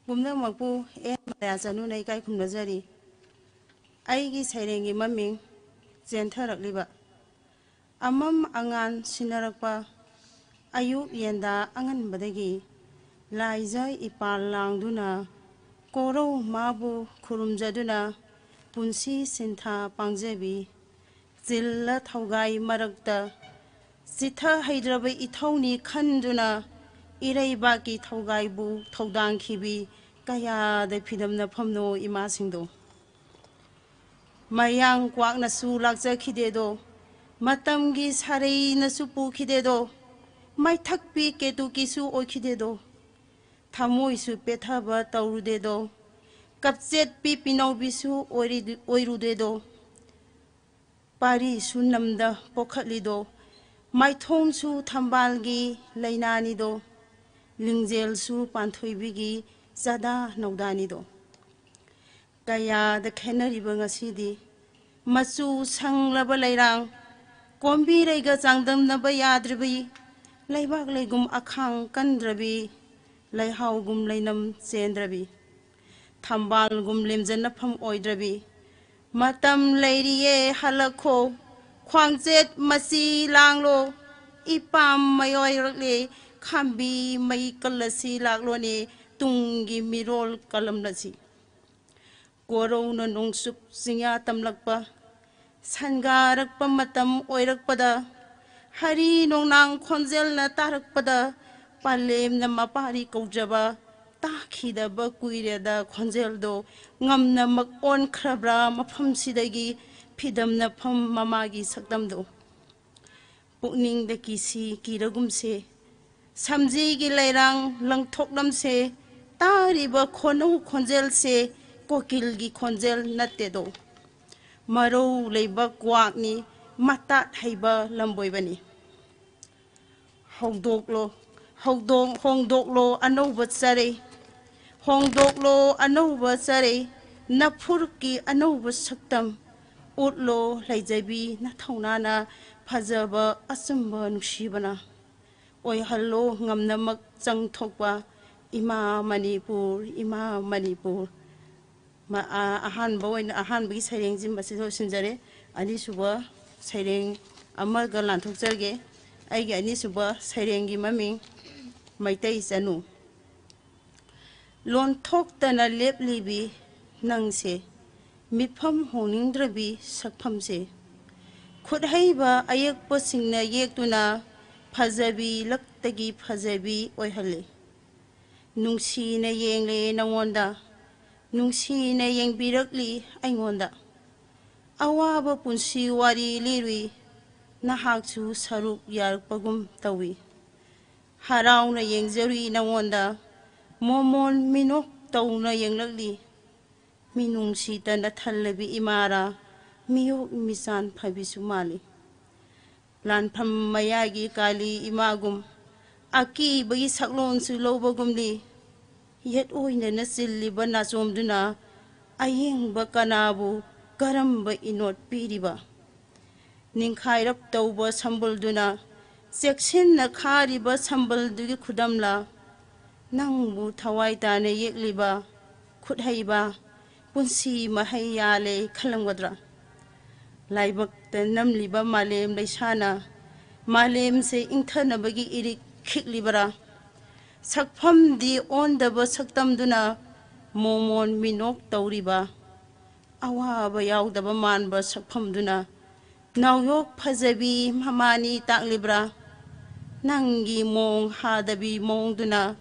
ꯄꯨꯝꯅꯃꯛꯄꯨ ꯃꯂꯌꯥ ꯆꯅꯨꯅ ꯏꯀꯥꯏ ꯈꯨꯝꯅꯖꯔꯤ꯫ ꯑꯩꯒꯤ ꯁꯩꯔꯦꯡꯒꯤ ꯃꯃꯤꯡ ꯆꯦꯟꯊꯔꯛꯂꯤꯕ ꯑꯃꯝ ꯑꯉꯥꯟ ꯁꯤꯟꯅꯔꯛꯄ ꯑꯌꯨꯛ ꯌꯦꯟꯗꯥ ꯑꯉꯟꯕꯗꯒꯤ ꯂꯥꯏꯖ ꯏꯄꯥꯜ ꯂꯥꯡꯗꯨꯅ ꯀꯣꯔꯧ ꯃꯥꯕꯨ ꯈꯨꯔꯨꯝꯖꯗꯨꯅ ꯄꯨꯟꯁꯤ ꯁꯤꯟꯊꯥ ꯄꯥꯡꯖꯕꯤ ꯆꯤꯜꯂ ꯊꯧꯒꯥꯏ ꯃꯔꯛꯇ ꯆꯤꯊꯍꯩꯗ꯭ꯔꯕ ꯏꯊꯧꯅꯤ ꯈꯟꯗꯨꯅ ꯏꯔꯩꯕꯥꯛꯀꯤ ꯊꯧꯒꯥꯏꯕꯨ ꯊꯧꯗꯥꯡꯈꯤꯕꯤ ꯀꯌꯥꯗ ꯐꯤꯗꯝꯅꯐꯝꯅꯣ ꯏꯃꯥꯁꯤꯡꯗꯣ꯫ ꯃꯌꯥꯡ ꯀ꯭ꯋꯥꯛꯅꯁꯨ ꯂꯥꯛꯆꯈꯤꯗꯦꯗꯣ, ꯃꯇꯝꯒꯤ ꯁꯥꯔꯩꯅꯁꯨ ꯄꯨꯈꯤꯗꯦꯗꯣ, ꯃꯥꯏꯊꯛꯄꯤ ꯀꯦꯇꯨꯀꯤꯁꯨ ꯑꯣꯏꯈꯤꯗꯦꯗꯣ, ꯊꯃꯣꯏꯁꯨ ꯄꯦꯊꯕ ꯇꯧꯔꯨꯗꯦꯗꯣ, ꯀꯞꯆꯦꯠꯄꯤ ꯄꯤꯅꯧꯕꯤꯁꯨ ꯑꯣꯏꯔꯨꯗꯦꯗꯣ, ꯄꯥꯔꯤꯁꯨ ꯅꯝꯗ ꯄꯣꯛꯈꯠꯂꯤꯗꯣ, ꯃꯥꯏꯊꯣꯡꯁꯨ ꯊꯝꯕꯥꯜꯒꯤ ꯂꯩꯅꯥꯅꯤꯗꯣ, ꯂꯤꯡꯖꯦꯜꯁꯨ ꯄꯥꯟꯊꯣꯏꯕꯤꯒꯤ ꯆꯥꯗꯥ ꯅꯧꯗꯥꯅꯤꯗꯣ꯫ ꯀꯌꯥꯗ ꯈꯦꯟꯅꯔꯤꯕ ꯉꯁꯤꯗꯤ ꯃꯆꯨ ꯁꯪꯂꯕ ꯂꯩꯔꯥꯡ, ꯀꯣꯝꯕꯤꯔꯩꯒ ꯆꯥꯡꯗꯝꯅꯕ ꯌꯥꯗ꯭ꯔꯕꯤ, ꯂꯩꯕꯥꯛ ꯂꯩꯒꯨꯝ ꯑꯈꯥꯡ ꯀꯟꯗ꯭ꯔꯕꯤ, ꯂꯩꯍꯥꯎꯒꯨꯝ ꯂꯩꯅꯝ ꯆꯦꯟꯗ꯭ꯔꯕꯤ, ꯊꯝꯕꯥꯜꯒꯨꯝ ꯂꯦꯝꯖꯟꯅꯐꯝ ꯑꯣꯏꯗ꯭ꯔꯕꯤ, ꯃꯇꯝ ꯂꯩꯔꯤꯌꯦ ꯍꯜꯂꯛꯈꯣ, ꯈ꯭ꯋꯥꯡꯆꯦꯠ ꯃꯆꯤ ꯂꯥꯡꯂꯣ, ꯏꯄꯥꯝ ꯃꯌꯣꯏꯔꯛꯂꯦ, ꯈꯥꯝꯕꯤ ꯃꯩ ꯀꯜꯂꯁꯤ ꯂꯥꯛꯂꯣꯅꯦ, ꯇꯨꯡꯒꯤ ꯃꯤꯔꯣꯜ ꯀꯜꯂꯝꯂꯁꯤ꯫ ꯀꯣꯔꯧꯅ ꯅꯣꯡꯆꯨꯞ ꯆꯤꯡꯌꯥ ꯇꯝꯂꯛꯄ ꯁꯟꯒꯥꯔꯛꯄ ꯃꯇꯝ ꯑꯣꯏꯔꯛꯄꯗ, ꯍꯔꯤ ꯅꯣꯡꯅꯥꯡ ꯈꯣꯟꯖꯦꯜꯅ ꯇꯥꯔꯛꯄꯗ, ꯄꯥꯂꯦꯝꯅ ꯃꯄꯥꯔꯤ ꯀꯧꯖꯕ ꯇꯥꯈꯤꯗꯕ ꯀꯨꯏꯔꯦꯗ ꯈꯣꯟꯖꯦꯜꯗꯣ ꯉꯝꯅꯃꯛ ꯑꯣꯟꯈ꯭ꯔꯕ꯭ꯔꯥ ꯃꯐꯝꯁꯤꯗꯒꯤ ꯐꯤꯗꯝꯅꯐꯝ ꯃꯃꯥꯒꯤ ꯁꯛꯇꯝꯗꯣ꯫ ꯄꯨꯛꯅꯤꯡꯗ ꯀꯤꯁꯤ ꯀꯤꯔꯒꯨꯝꯁꯦ, ꯁꯝꯖꯤꯒꯤ ꯂꯩꯔꯥꯡ ꯂꯪꯊꯣꯛꯂꯝꯁꯦ, ꯇꯥꯔꯤꯕ ꯈꯣꯟꯅꯧ ꯈꯣꯟꯖꯦꯜꯁꯦ ꯀꯣꯀꯤꯜꯒꯤ ꯈꯣꯟꯖꯦꯜ ꯅꯠꯇꯦꯗꯣ, ꯃꯔꯧ ꯂꯩꯕ ꯀ꯭ꯋꯥꯛꯅꯤ, ꯃꯇꯥꯠ ꯍꯩꯕ ꯂꯝꯕꯣꯏꯕꯅꯤ꯫ ꯍꯣꯡꯗꯣꯛꯂꯣ ꯑꯅꯧꯕ ꯆꯔꯩ, ꯍꯣꯡꯗꯣꯛꯂꯣ ꯑꯅꯧꯕ ꯆꯔꯩ, ꯅꯐꯨꯔꯨꯞꯀꯤ ꯑꯅꯧꯕ ꯁꯛꯇꯝ, ꯎꯠꯂꯣ ꯂꯩꯖꯕꯤ ꯅꯊꯧꯅꯥꯅ ꯐꯖꯕ ꯑꯆꯨꯝꯕ ꯅꯨꯡꯁꯤꯕꯅ, ꯑꯣꯏꯍꯜꯂꯣ ꯉꯝꯅꯃꯛ ꯆꯪꯊꯣꯛꯄ ꯏꯃꯥ ꯃꯅꯤꯄꯨꯔ, ꯏꯃꯥ ꯃꯅꯤꯄꯨꯔ꯫ ꯑꯍꯥꯟꯕꯒꯤ ꯁꯩꯔꯦꯡꯁꯤ ꯃꯁꯤꯗ ꯂꯣꯏꯁꯤꯟꯖꯔꯦ꯫ ꯑꯅꯤꯁꯨꯕ ꯁꯩꯔꯦꯡ ꯑꯃꯒ ꯂꯥꯟꯊꯣꯛꯆꯔꯒꯦ꯫ ꯑꯩꯒꯤ ꯑꯅꯤꯁꯨꯕ ꯁꯩꯔꯦꯡꯒꯤ ꯃꯃꯤꯡ ꯃꯩꯇꯩ ꯆꯅꯨ꯫ ꯂꯣꯟꯊꯣꯛꯇꯅ ꯂꯦꯞꯂꯤꯕꯤ ꯅꯪꯁꯦ, ꯃꯤꯐꯝ ꯍꯣꯡꯅꯤꯡꯗ꯭ꯔꯕꯤ ꯁꯛꯐꯝꯁꯦ, ꯈꯨꯠꯍꯩꯕ ꯑꯌꯦꯛꯄꯁꯤꯡꯅ ꯌꯦꯛꯇꯨꯅ ꯐꯖꯕꯤ ꯂꯛꯇꯒꯤ ꯐꯖꯕꯤ ꯑꯣꯏꯍꯜꯂꯤ꯫ ꯅꯨꯡꯁꯤꯅ ꯌꯦꯡꯂꯦ ꯅꯉꯣꯟꯗ, ꯅꯨꯡꯁꯤꯅ ꯌꯦꯡꯕꯤꯔꯛꯂꯤ ꯑꯩꯉꯣꯟꯗ, ꯑꯋꯥꯕ ꯄꯨꯟꯁꯤ ꯋꯥꯔꯤ ꯂꯤꯔꯨꯏ, ꯅꯍꯥꯛꯁꯨ ꯁꯔꯨꯛ ꯌꯥꯔꯛꯄꯒꯨꯝ ꯇꯧꯏ꯫ ꯍꯔꯥꯎꯅ ꯌꯦꯡꯖꯔꯨꯏ ꯅꯉꯣꯟꯗ, ꯃꯣꯃꯣꯟ ꯃꯤꯅꯣꯛ ꯇꯧꯅ ꯌꯦꯡꯂꯛꯂꯤ, ꯃꯤꯅꯨꯡꯁꯤꯇꯅ ꯊꯜꯂꯕꯤ ꯏꯃꯥꯔꯥ, ꯃꯤꯌꯣꯛ ꯃꯤꯆꯥꯟ ꯐꯕꯤꯁꯨ ꯃꯥꯜꯂꯤ꯫ ꯂꯥꯟꯐꯝ ꯃꯌꯥꯒꯤ ꯀꯥꯂꯤ ꯏꯃꯥꯒꯨꯝ, ꯑꯀꯤꯕꯒꯤ ꯁꯛꯂꯣꯟꯁꯨ ꯂꯧꯕꯒꯨꯝꯂꯤ, ꯌꯦꯠꯑꯣꯏꯅꯅ ꯆꯤꯜꯂꯤꯕ ꯅꯥꯆꯣꯝꯗꯨꯅ ꯑꯌꯦꯡꯕ ꯀꯅꯥꯕꯨ ꯀꯔꯝꯕ ꯏꯅꯣꯠ ꯄꯤꯔꯤꯕ? ꯅꯤꯡꯈꯥꯏꯔꯞ ꯇꯧꯕ ꯁꯝꯕꯜꯗꯨꯅ ꯆꯦꯛꯁꯤꯟꯅ ꯈꯥꯔꯤꯕ ꯁꯝꯕꯜꯗꯨꯒꯤ ꯈꯨꯗꯝꯂ? ꯅꯪꯕꯨ ꯊꯋꯥꯏ ꯇꯥꯅ ꯌꯦꯛꯂꯤꯕ ꯈꯨꯠꯍꯩꯕ ꯄꯨꯟꯁꯤ ꯃꯍꯩ ꯌꯥꯜꯂꯦ ꯈꯜꯂꯝꯒꯗ꯭ꯔꯥ? ꯂꯥꯏꯕꯛꯇ ꯅꯝꯂꯤꯕ ꯃꯥꯂꯦꯝ ꯂꯩꯁꯥꯅ ꯃꯥꯂꯦꯝꯁꯦ ꯏꯪꯊꯅꯕꯒꯤ ꯏꯔꯤꯛ ꯈꯤꯛꯂꯤꯕꯔꯥ? ꯁꯛꯐꯝꯗꯤ ꯑꯣꯟꯗꯕ ꯁꯛꯇꯝꯗꯨꯅ ꯃꯣꯃꯣꯟ ꯃꯤꯅꯣꯛ ꯇꯧꯔꯤꯕ, ꯑꯋꯥꯕ ꯌꯥꯎꯗꯕ ꯃꯥꯟꯕ ꯁꯛꯐꯝꯗꯨꯅ ꯅꯥꯎꯌꯣꯛ ꯐꯖꯕꯤ ꯃꯃꯥꯅꯤ ꯇꯥꯛꯂꯤꯕ꯭ꯔꯥ? ꯅꯪꯒꯤ ꯃꯣꯡ ꯍꯥꯗꯕꯤ ꯃꯑꯣꯡꯗꯨꯅ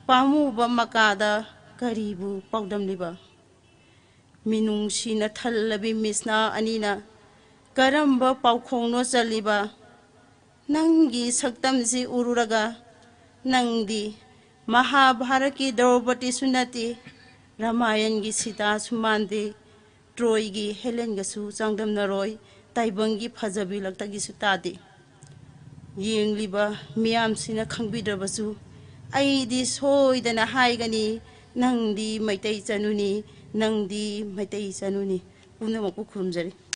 ꯄꯥꯝꯃꯨꯕ ꯃꯀꯥꯗ ꯀꯔꯤꯕꯨ ꯄꯥꯎꯗꯝꯂꯤꯕ? ꯃꯤꯅꯨꯡꯁꯤꯅ ꯊꯜꯂꯕꯤ ꯃꯤꯠꯁꯅꯥ ꯑꯅꯤꯅ ꯀꯔꯝꯕ ꯄꯥꯎꯈꯣꯡꯅꯣ ꯆꯜꯂꯤꯕ? ꯅꯪꯒꯤ ꯁꯛꯇꯝꯁꯤ ꯎꯔꯨꯔꯒ ꯅꯪꯗꯤ ꯃꯍꯥꯚꯥꯔꯠꯀꯤ ꯗ꯭ꯔꯧꯄꯗꯤꯁꯨ ꯅꯠꯇꯦ, ꯔꯥꯃꯥꯌꯟꯒꯤ ꯁꯤꯇꯥꯁꯨ ꯃꯥꯟꯗꯦ, ꯇ꯭ꯔꯣꯏꯒꯤ ꯍꯦꯂꯦꯟꯒꯁꯨ ꯆꯥꯡꯗꯝꯅꯔꯣꯏ, ꯇꯥꯏꯕꯪꯒꯤ ꯐꯖꯕꯤ ꯂꯛꯇꯒꯤꯁꯨ ꯇꯥꯗꯦ꯫ ꯌꯦꯡꯂꯤꯕ ꯃꯤꯌꯥꯝꯁꯤꯅ ꯈꯪꯕꯤꯗ꯭ꯔꯕꯁꯨ ꯑꯩꯗꯤ ꯁꯣꯏꯗꯅ ꯍꯥꯏꯒꯅꯤ, ꯅꯪꯗꯤ ꯃꯩꯇꯩ ꯆꯅꯨꯅꯤ, ꯅꯪꯗꯤ ꯃꯩꯇꯩ ꯆꯅꯨꯅꯤ꯫ ꯄꯨꯝꯅꯃꯛꯄꯨ ꯈꯨꯔꯨꯝꯖꯔꯤ꯫